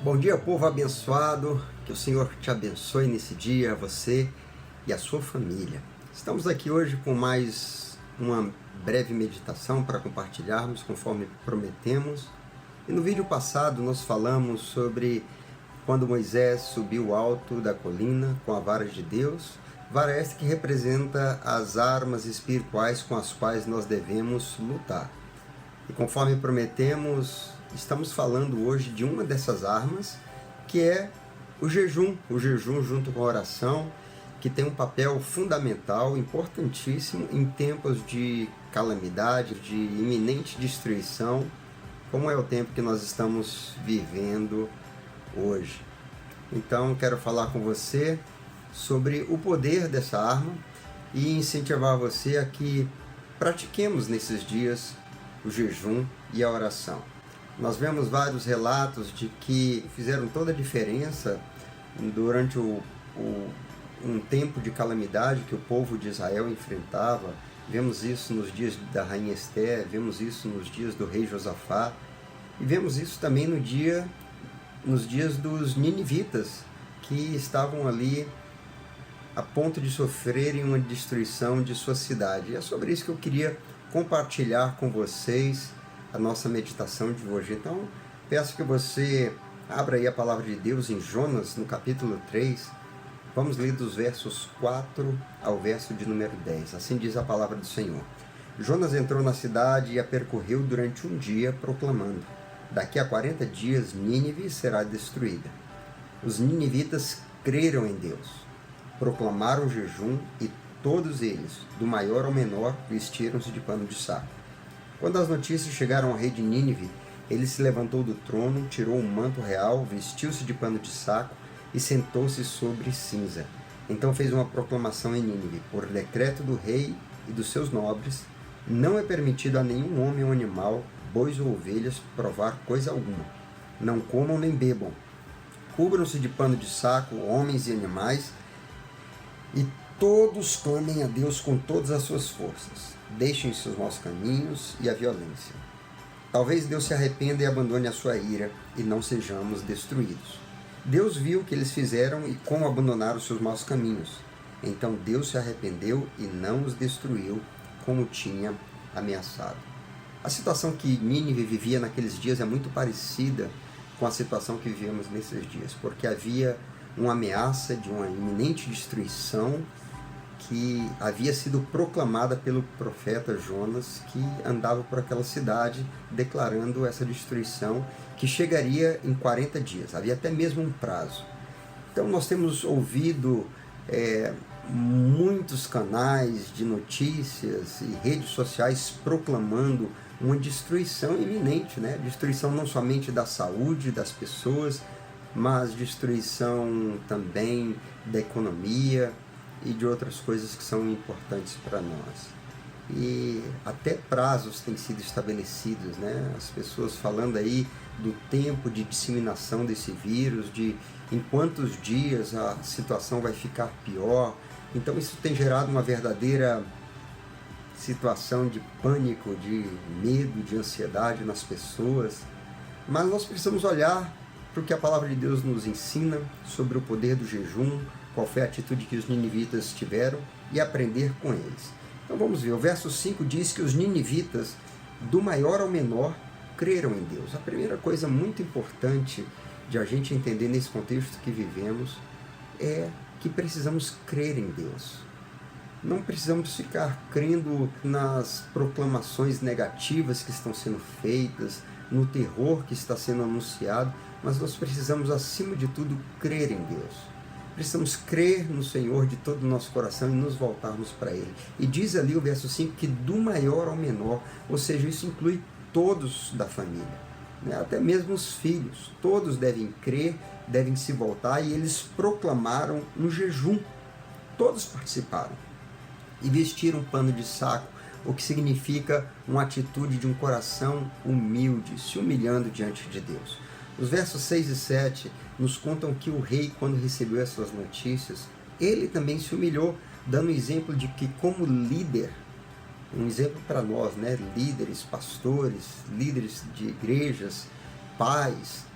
Bom dia, povo abençoado, que o Senhor te abençoe nesse dia, você e a sua família. Estamos aqui hoje com mais uma breve meditação para compartilharmos, conforme prometemos. E no vídeo passado nós falamos sobre quando Moisés subiu alto da colina com a vara de Deus, vara esta que representa as armas espirituais com as quais nós devemos lutar. E conforme prometemos, estamos falando hoje de uma dessas armas, que é o jejum junto com a oração, que tem um papel fundamental, importantíssimo em tempos de calamidade, de iminente destruição, como é o tempo que nós estamos vivendo hoje. Então, quero falar com você sobre o poder dessa arma e incentivar você a que pratiquemos nesses dias o jejum e a oração. Nós vemos vários relatos de que fizeram toda a diferença durante um tempo de calamidade que o povo de Israel enfrentava. Vemos isso nos dias da rainha Esther, vemos isso nos dias do rei Josafá, e vemos isso também nos dias dos ninivitas, que estavam ali a ponto de sofrerem uma destruição de sua cidade. E é sobre isso que eu queria compartilhar com vocês a nossa meditação de hoje. Então, peço que você abra aí a palavra de Deus em Jonas, no capítulo 3. Vamos ler dos versos 4 ao verso de número 10. Assim diz a palavra do Senhor. Jonas entrou na cidade e a percorreu durante um dia, proclamando: daqui a 40 dias Nínive será destruída. Os ninivitas creram em Deus, proclamaram jejum e todos eles, do maior ao menor, vestiram-se de pano de saco. Quando as notícias chegaram ao rei de Nínive, ele se levantou do trono, tirou um manto real, vestiu-se de pano de saco e sentou-se sobre cinza. Então fez uma proclamação em Nínive: por decreto do rei e dos seus nobres, não é permitido a nenhum homem ou animal, bois ou ovelhas, provar coisa alguma. Não comam nem bebam. Cubram-se de pano de saco, homens e animais, e todos clamem a Deus com todas as suas forças. Deixem seus maus caminhos e a violência. Talvez Deus se arrependa e abandone a sua ira, e não sejamos destruídos. Deus viu o que eles fizeram e como abandonaram os seus maus caminhos. Então Deus se arrependeu e não os destruiu, como tinha ameaçado. A situação que Nínive vivia naqueles dias é muito parecida com a situação que vivemos nesses dias, porque havia uma ameaça de uma iminente destruição que havia sido proclamada pelo profeta Jonas, que andava por aquela cidade declarando essa destruição que chegaria em 40 dias. Havia até mesmo um prazo. Então nós temos ouvido muitos canais de notícias e redes sociais proclamando uma destruição iminente, né? Destruição não somente da saúde das pessoas, mas destruição também da economia e de outras coisas que são importantes para nós. E até prazos têm sido estabelecidos, né? As pessoas falando aí do tempo de disseminação desse vírus, de em quantos dias a situação vai ficar pior. Então isso tem gerado uma verdadeira situação de pânico, de medo, de ansiedade nas pessoas. Mas nós precisamos olhar para o que a palavra de Deus nos ensina sobre o poder do jejum, qual foi a atitude que os ninivitas tiveram, e aprender com eles. Então vamos ver, o verso 5 diz que os ninivitas, do maior ao menor, creram em Deus. A primeira coisa muito importante de a gente entender nesse contexto que vivemos é que precisamos crer em Deus. Não precisamos ficar crendo nas proclamações negativas que estão sendo feitas, no terror que está sendo anunciado, mas nós precisamos, acima de tudo, crer em Deus. Precisamos crer no Senhor de todo o nosso coração e nos voltarmos para Ele. E diz ali o verso 5 que do maior ao menor, ou seja, isso inclui todos da família, né? Até mesmo os filhos, todos devem crer, devem se voltar, e eles proclamaram no jejum. Todos participaram e vestiram um pano de saco, o que significa uma atitude de um coração humilde, se humilhando diante de Deus. Os versos 6 e 7 nos contam que o rei, quando recebeu essas notícias, ele também se humilhou, dando exemplo de que, como líder, um exemplo para nós, né? Líderes, pastores, líderes de igrejas, pais,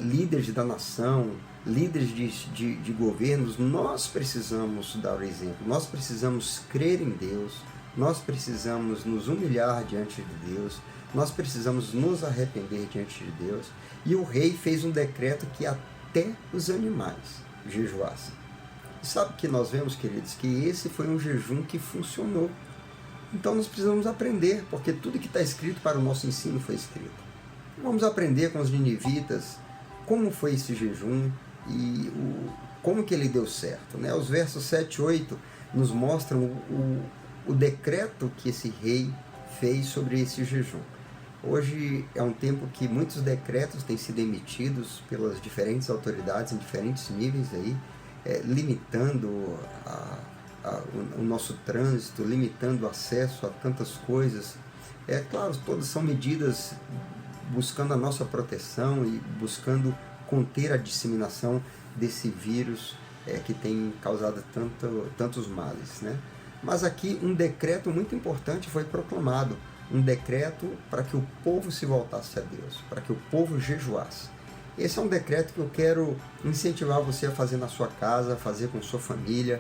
líderes da nação, líderes de governos, nós precisamos dar o exemplo, nós precisamos crer em Deus, nós precisamos nos humilhar diante de Deus, nós precisamos nos arrepender diante de Deus. E o rei fez um decreto que até os animais jejuassem. E sabe o que nós vemos, queridos? Que esse foi um jejum que funcionou. Então nós precisamos aprender, porque tudo que está escrito para o nosso ensino foi escrito. Vamos aprender com os ninivitas como foi esse jejum e como que ele deu certo, né? Os versos 7 e 8 nos mostram o decreto que esse rei fez sobre esse jejum. Hoje é um tempo que muitos decretos têm sido emitidos pelas diferentes autoridades em diferentes níveis aí, limitando o nosso trânsito, limitando o acesso a tantas coisas. Claro, todas são medidas buscando a nossa proteção e buscando conter a disseminação desse vírus que tem causado tantos males, né? Mas aqui um decreto muito importante foi proclamado, um decreto para que o povo se voltasse a Deus, para que o povo jejuasse. Esse é um decreto que eu quero incentivar você a fazer na sua casa, a fazer com sua família.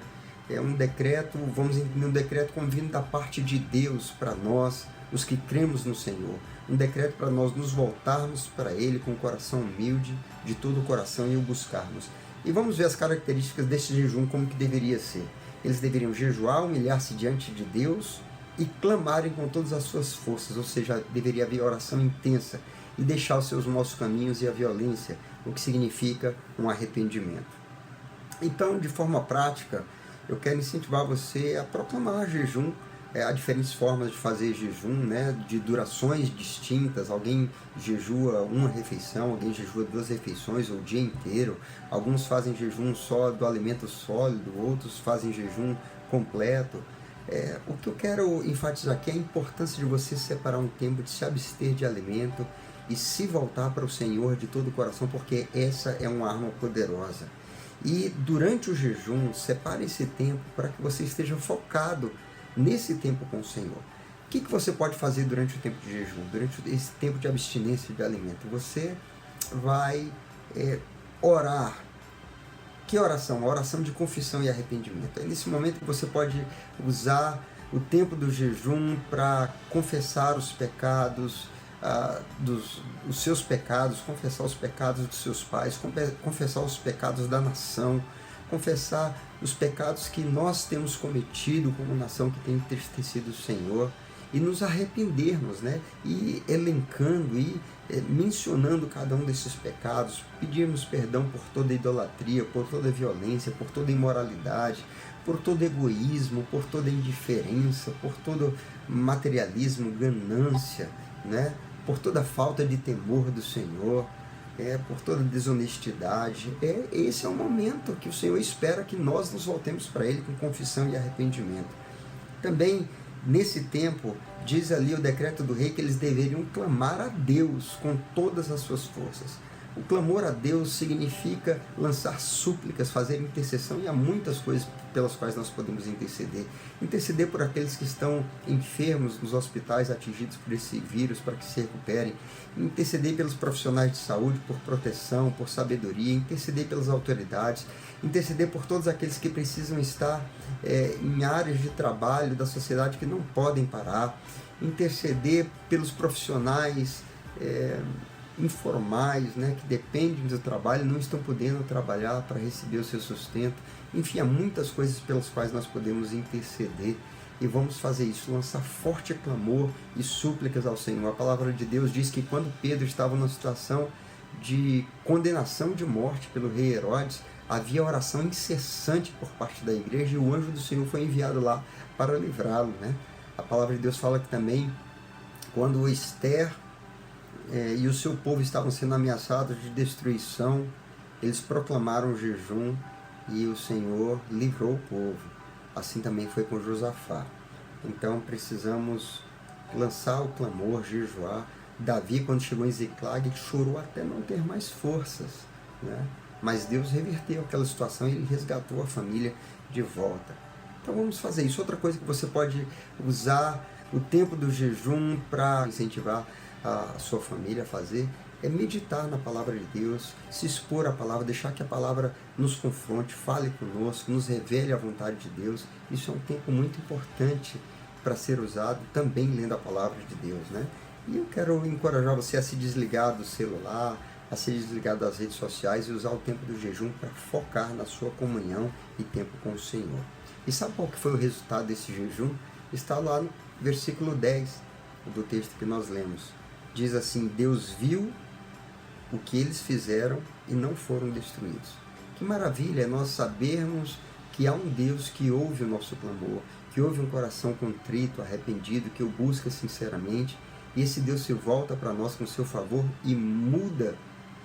É um decreto, vamos entender, um decreto como vindo da parte de Deus para nós, os que cremos no Senhor. Um decreto para nós nos voltarmos para Ele com o coração humilde, de todo o coração, e o buscarmos. E vamos ver as características desse jejum, como que deveria ser. Eles deveriam jejuar, humilhar-se diante de Deus e clamarem com todas as suas forças, ou seja, deveria haver oração intensa e deixar os seus maus caminhos e a violência, o que significa um arrependimento. Então, de forma prática, eu quero incentivar você a proclamar jejum. Há diferentes formas de fazer jejum, né, de durações distintas. Alguém jejua uma refeição, alguém jejua 2 refeições ou o dia inteiro. Alguns fazem jejum só do alimento sólido, outros fazem jejum completo. O que eu quero enfatizar aqui é a importância de você separar um tempo de se abster de alimento e se voltar para o Senhor de todo o coração, porque essa é uma arma poderosa. E durante o jejum, separe esse tempo para que você esteja focado nesse tempo com o Senhor. O que você pode fazer durante o tempo de jejum, durante esse tempo de abstinência de alimento? Você vai orar. Que oração? Uma oração de confissão e arrependimento. É nesse momento que você pode usar o tempo do jejum para confessar os pecados, os seus pecados, confessar os pecados dos seus pais, confessar os pecados da nação, confessar os pecados que nós temos cometido como nação que tem entristecido o Senhor, e nos arrependermos, né? E elencando e mencionando cada um desses pecados, pedirmos perdão por toda idolatria, por toda violência, por toda imoralidade, por todo egoísmo, por toda indiferença, por todo materialismo, ganância, né? Por toda falta de temor do Senhor, por toda desonestidade. Esse é o momento que o Senhor espera que nós nos voltemos para Ele com confissão e arrependimento. Também, nesse tempo, diz ali o decreto do rei que eles deveriam clamar a Deus com todas as suas forças. O clamor a Deus significa lançar súplicas, fazer intercessão, e há muitas coisas pelas quais nós podemos interceder. Interceder por aqueles que estão enfermos nos hospitais atingidos por esse vírus para que se recuperem. Interceder pelos profissionais de saúde por proteção, por sabedoria. Interceder pelas autoridades. Interceder por todos aqueles que precisam estar em áreas de trabalho da sociedade que não podem parar. Interceder pelos profissionais informais, né, que dependem do trabalho, não estão podendo trabalhar para receber o seu sustento. Enfim, há muitas coisas pelas quais nós podemos interceder, e vamos fazer isso, lançar forte clamor e súplicas ao Senhor. A palavra de Deus diz que quando Pedro estava numa situação de condenação de morte pelo rei Herodes, havia oração incessante por parte da igreja, e o anjo do Senhor foi enviado lá para livrá-lo, né? A palavra de Deus fala que também, quando Esther e o seu povo estavam sendo ameaçados de destruição, eles proclamaram jejum e o Senhor livrou o povo. Assim também foi com Josafá. Então precisamos lançar o clamor, jejuar. Davi, quando chegou em Ziclag, chorou até não ter mais forças, né? Mas Deus reverteu aquela situação e Ele resgatou a família de volta. Então vamos fazer isso. Outra coisa que você pode usar O tempo do jejum, para incentivar a sua família a fazer, é meditar na palavra de Deus, se expor à palavra, deixar que a palavra nos confronte, fale conosco, nos revele a vontade de Deus. Isso é um tempo muito importante para ser usado também lendo a palavra de Deus, né? E eu quero encorajar você a se desligar do celular, a se desligar das redes sociais e usar o tempo do jejum para focar na sua comunhão e tempo com o Senhor. E sabe qual que foi o resultado desse jejum? Está lá no versículo 10 do texto que nós lemos. Diz assim: Deus viu o que eles fizeram e não foram destruídos. Que maravilha é nós sabermos que há um Deus que ouve o nosso clamor, que ouve um coração contrito, arrependido, que o busca sinceramente, e esse Deus se volta para nós com seu favor e muda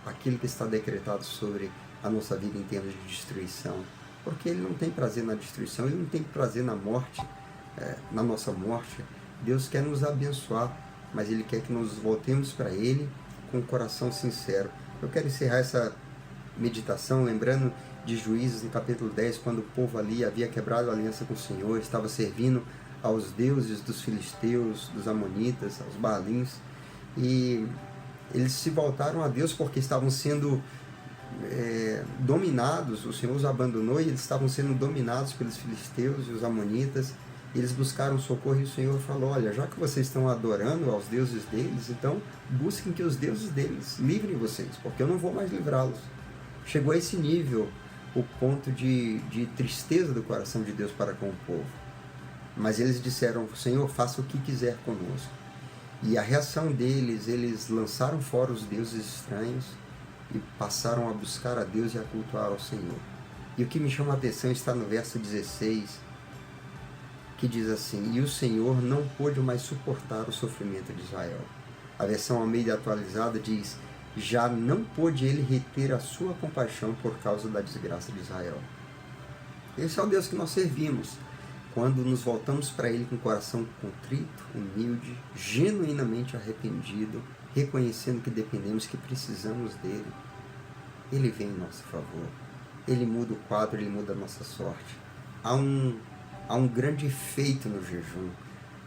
aquilo que está decretado sobre a nossa vida em termos de destruição. Porque Ele não tem prazer na destruição, Ele não tem prazer na morte, na nossa morte. Deus quer nos abençoar, mas Ele quer que nos voltemos para Ele com o coração sincero. Eu quero encerrar essa meditação lembrando de Juízes no capítulo 10, quando o povo ali havia quebrado a aliança com o Senhor, estava servindo aos deuses dos filisteus, dos amonitas, aos baalins, e eles se voltaram a Deus porque estavam sendo dominados. O Senhor os abandonou e eles estavam sendo dominados pelos filisteus e os amonitas. Eles buscaram socorro e o Senhor falou: olha, já que vocês estão adorando aos deuses deles, então busquem que os deuses deles livrem vocês, porque eu não vou mais livrá-los. Chegou a esse nível o ponto de tristeza do coração de Deus para com o povo. Mas eles disseram: Senhor, faça o que quiser conosco. E a reação deles, eles lançaram fora os deuses estranhos e passaram a buscar a Deus e a cultuar ao Senhor. E o que me chama a atenção está no verso 16, que diz assim: e o Senhor não pôde mais suportar o sofrimento de Israel. A versão Almeida atualizada diz: já não pôde ele reter a sua compaixão por causa da desgraça de Israel. Esse é o Deus que nós servimos. Quando nos voltamos para Ele com o coração contrito, humilde, genuinamente arrependido, reconhecendo que dependemos, que precisamos dEle, Ele vem em nosso favor. Ele muda o quadro, Ele muda a nossa sorte. Há um grande efeito no jejum,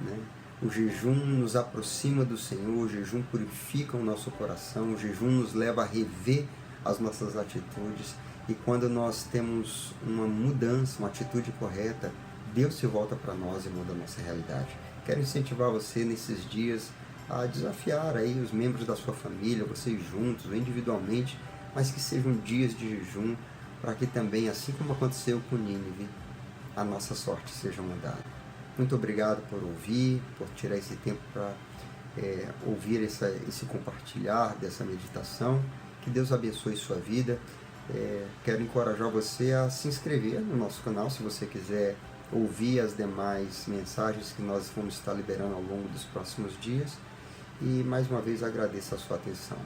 né? O jejum nos aproxima do Senhor, o jejum purifica o nosso coração, o jejum nos leva a rever as nossas atitudes. E quando nós temos uma mudança, uma atitude correta, Deus se volta para nós e muda a nossa realidade. Quero incentivar você nesses dias a desafiar aí os membros da sua família, vocês juntos ou individualmente, mas que sejam dias de jejum, para que também, assim como aconteceu com Nínive, a nossa sorte seja mudada. Muito obrigado por ouvir, por tirar esse tempo para ouvir esse compartilhar dessa meditação. Que Deus abençoe sua vida. Quero encorajar você a se inscrever no nosso canal, se você quiser ouvir as demais mensagens que nós vamos estar liberando ao longo dos próximos dias. E mais uma vez agradeço a sua atenção.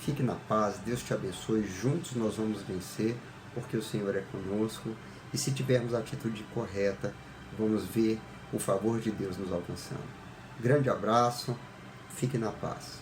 Fique na paz, Deus te abençoe, juntos nós vamos vencer, porque o Senhor é conosco, e se tivermos a atitude correta, vamos ver o favor de Deus nos alcançando. Grande abraço, fique na paz.